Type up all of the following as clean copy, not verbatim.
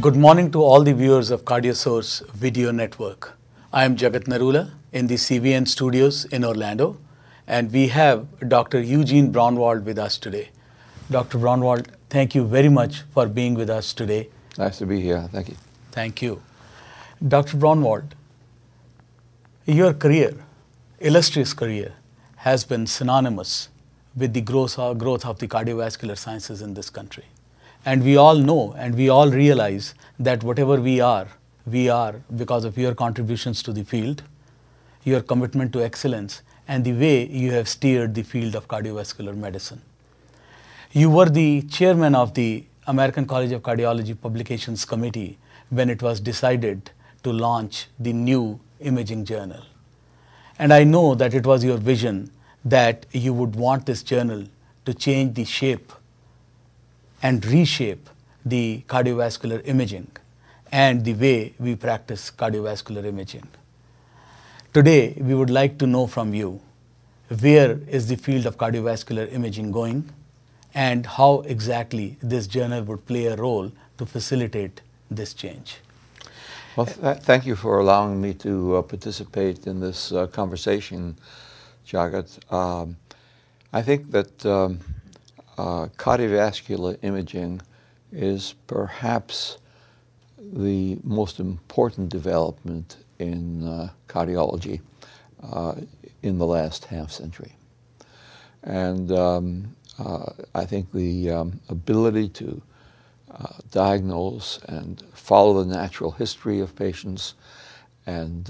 Good morning to all the viewers of CardioSource Video Network. I am Jagat Narula in the CVN studios in Orlando, and we have Dr. Eugene Braunwald with us today. Dr. Braunwald, thank you very much for being with us today. Nice to be here. Thank you. Thank you. Dr. Braunwald, your career, illustrious career, has been synonymous with the growth of the cardiovascular sciences in this country. And we all know and we all realize that whatever we are because of your contributions to the field, your commitment to excellence, and the way you have steered the field of cardiovascular medicine. You were the chairman of the American College of Cardiology Publications Committee when it was decided to launch the new imaging journal. And I know that it was your vision that you would want this journal to change the shape and reshape the cardiovascular imaging and the way we practice cardiovascular imaging. Today, we would like to know from you, where is the field of cardiovascular imaging going, and how exactly this journal would play a role to facilitate this change. Well, thank you for allowing me to participate in this conversation, Jagat. I think that cardiovascular imaging is perhaps the most important development in cardiology in the last half century. And I think the ability to diagnose and follow the natural history of patients and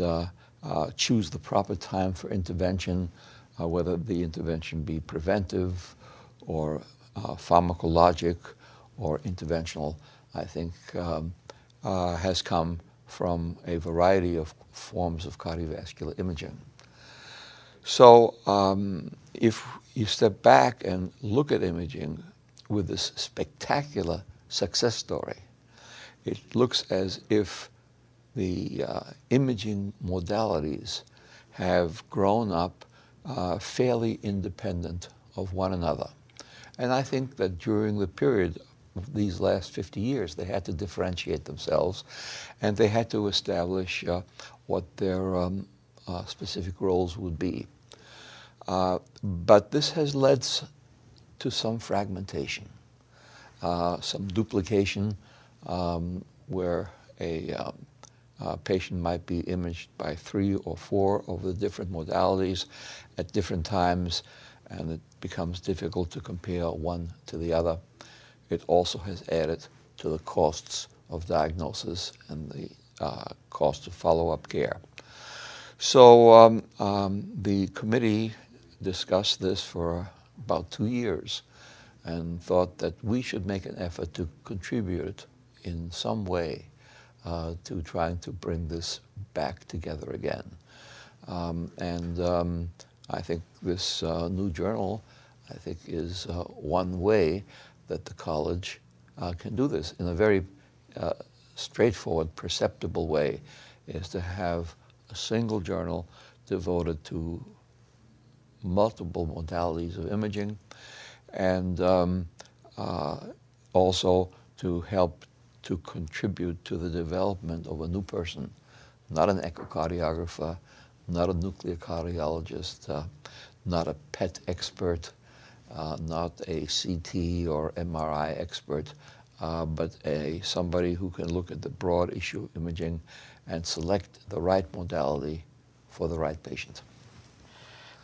choose the proper time for intervention, whether the intervention be preventive or pharmacologic or interventional, I think has come from a variety of forms of cardiovascular imaging. So if you step back and look at imaging with this spectacular success story, it looks as if the imaging modalities have grown up fairly independent of one another. And I think that during the period of these last 50 years, they had to differentiate themselves, and they had to establish what their specific roles would be. But this has led to some fragmentation, some duplication, where a patient might be imaged by 3 or 4 of the different modalities at different times, and it becomes difficult to compare one to the other. It also has added to the costs of diagnosis and the cost of follow-up care. So the committee discussed this for about 2 years and thought that we should make an effort to contribute in some way to trying to bring this back together again. I think this new journal, I think, is one way that the college can do this in a very straightforward, perceptible way, is to have a single journal devoted to multiple modalities of imaging, and also to help to contribute to the development of a new person, not an echocardiographer, not a nuclear cardiologist, not a PET expert, not a CT or MRI expert, but somebody who can look at the broad issue of imaging and select the right modality for the right patient.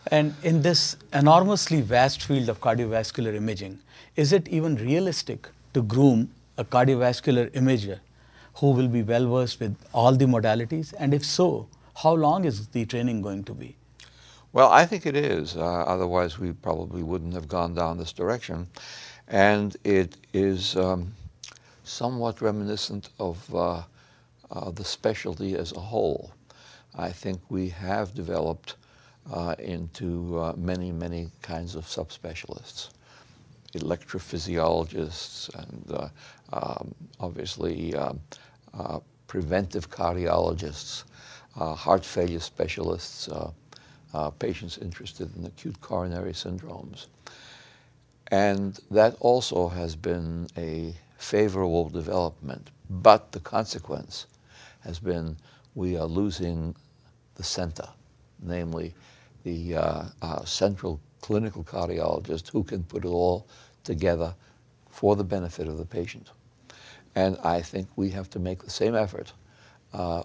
And in this enormously vast field of cardiovascular imaging, is it even realistic to groom a cardiovascular imager who will be well versed with all the modalities? And if so, how long is the training going to be? Well, I think it is. Otherwise, we probably wouldn't have gone down this direction. And it is somewhat reminiscent of the specialty as a whole. I think we have developed into many, many kinds of subspecialists. Electrophysiologists and obviously preventive cardiologists, heart failure specialists, patients interested in acute coronary syndromes. And that also has been a favorable development, but the consequence has been we are losing the center, namely the central clinical cardiologist who can put it all together for the benefit of the patient. And I think we have to make the same effort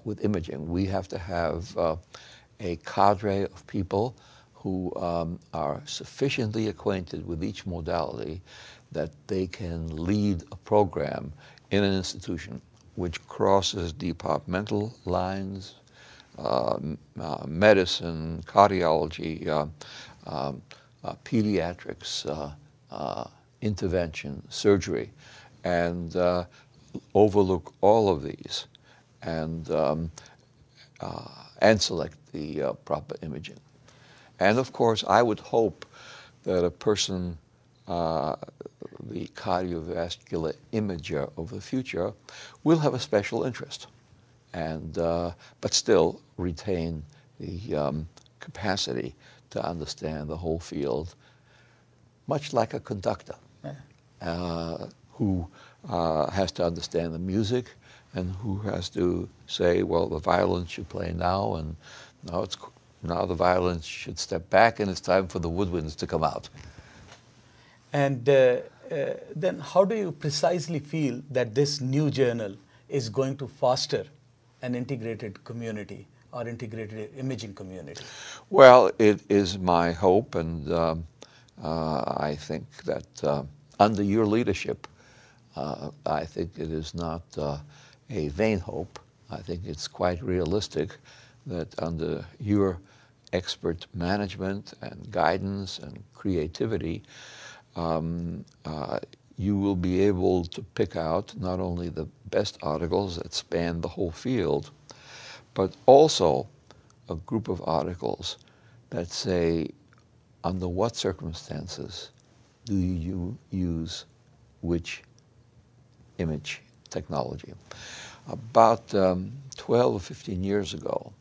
with imaging. We have to have a cadre of people who are sufficiently acquainted with each modality that they can lead a program in an institution which crosses departmental lines, medicine, cardiology, pediatrics, intervention, surgery, and overlook all of these and select the proper imaging. And of course, I would hope that a person, the cardiovascular imager of the future, will have a special interest, and but still retain the capacity to understand the whole field, much like a conductor who has to understand the music and who has to say, well, the violin should play now, and now the violin should step back, and it's time for the woodwinds to come out. And then how do you precisely feel that this new journal is going to foster an integrated community or integrated imaging community? Well, it is my hope, and I think that under your leadership, I think it is not a vain hope. I think it's quite realistic that under your expert management and guidance and creativity, you will be able to pick out not only the best articles that span the whole field, but also a group of articles that say, under what circumstances do you use which image technology? About 12 or 15 years ago,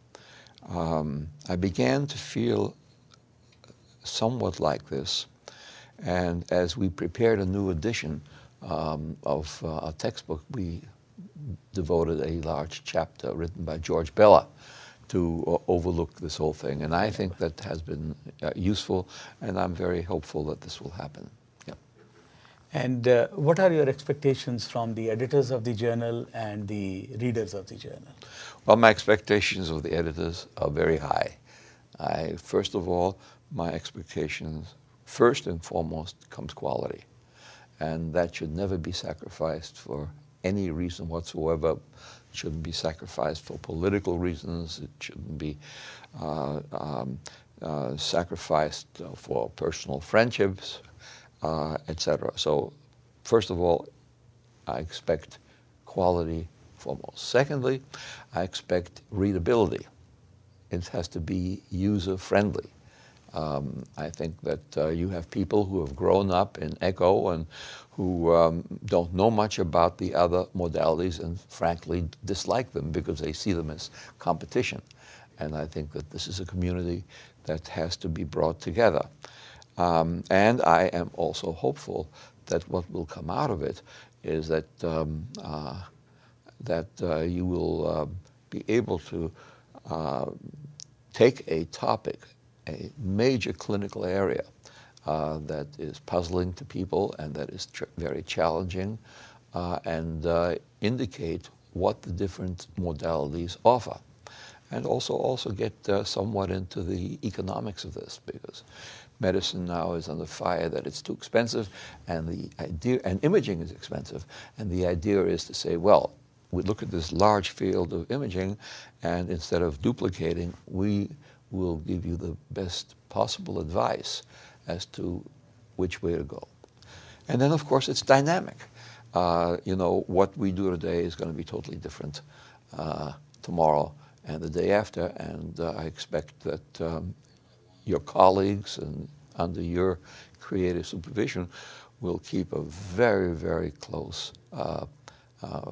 I began to feel somewhat like this, and as we prepared a new edition of a textbook, we devoted a large chapter written by George Bella to overlook this whole thing. And I think that has been useful, and I'm very hopeful that this will happen. Yeah. And what are your expectations from the editors of the journal and the readers of the journal? Well, my expectations of the editors are very high. First of all, my expectations, first and foremost, comes quality. And that should never be sacrificed for any reason whatsoever. It shouldn't be sacrificed for political reasons. It shouldn't be sacrificed for personal friendships, etc. So, first of all, I expect quality foremost. Secondly, I expect readability. It has to be user-friendly. I think that you have people who have grown up in echo and who don't know much about the other modalities and frankly dislike them because they see them as competition. And I think that this is a community that has to be brought together. And I am also hopeful that what will come out of it is that you will be able to take a topic, a major clinical area that is puzzling to people and that is very challenging, and indicate what the different modalities offer. And also get somewhat into the economics of this, because medicine now is under fire that it's too expensive, and imaging is expensive, and the idea is to say, well, we look at this large field of imaging, and instead of duplicating, we will give you the best possible advice as to which way to go. And then, of course, it's dynamic. What we do today is going to be totally different tomorrow and the day after, and I expect that your colleagues and under your creative supervision will keep a very, very close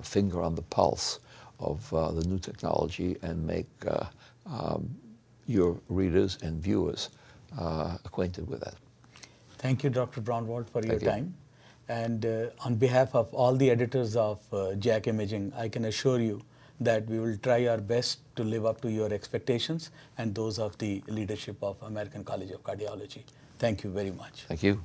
finger on the pulse of the new technology and make your readers and viewers acquainted with that. Thank you, Dr. Braunwald, for your time. And on behalf of all the editors of JACC Imaging, I can assure you that we will try our best to live up to your expectations and those of the leadership of American College of Cardiology. Thank you very much. Thank you.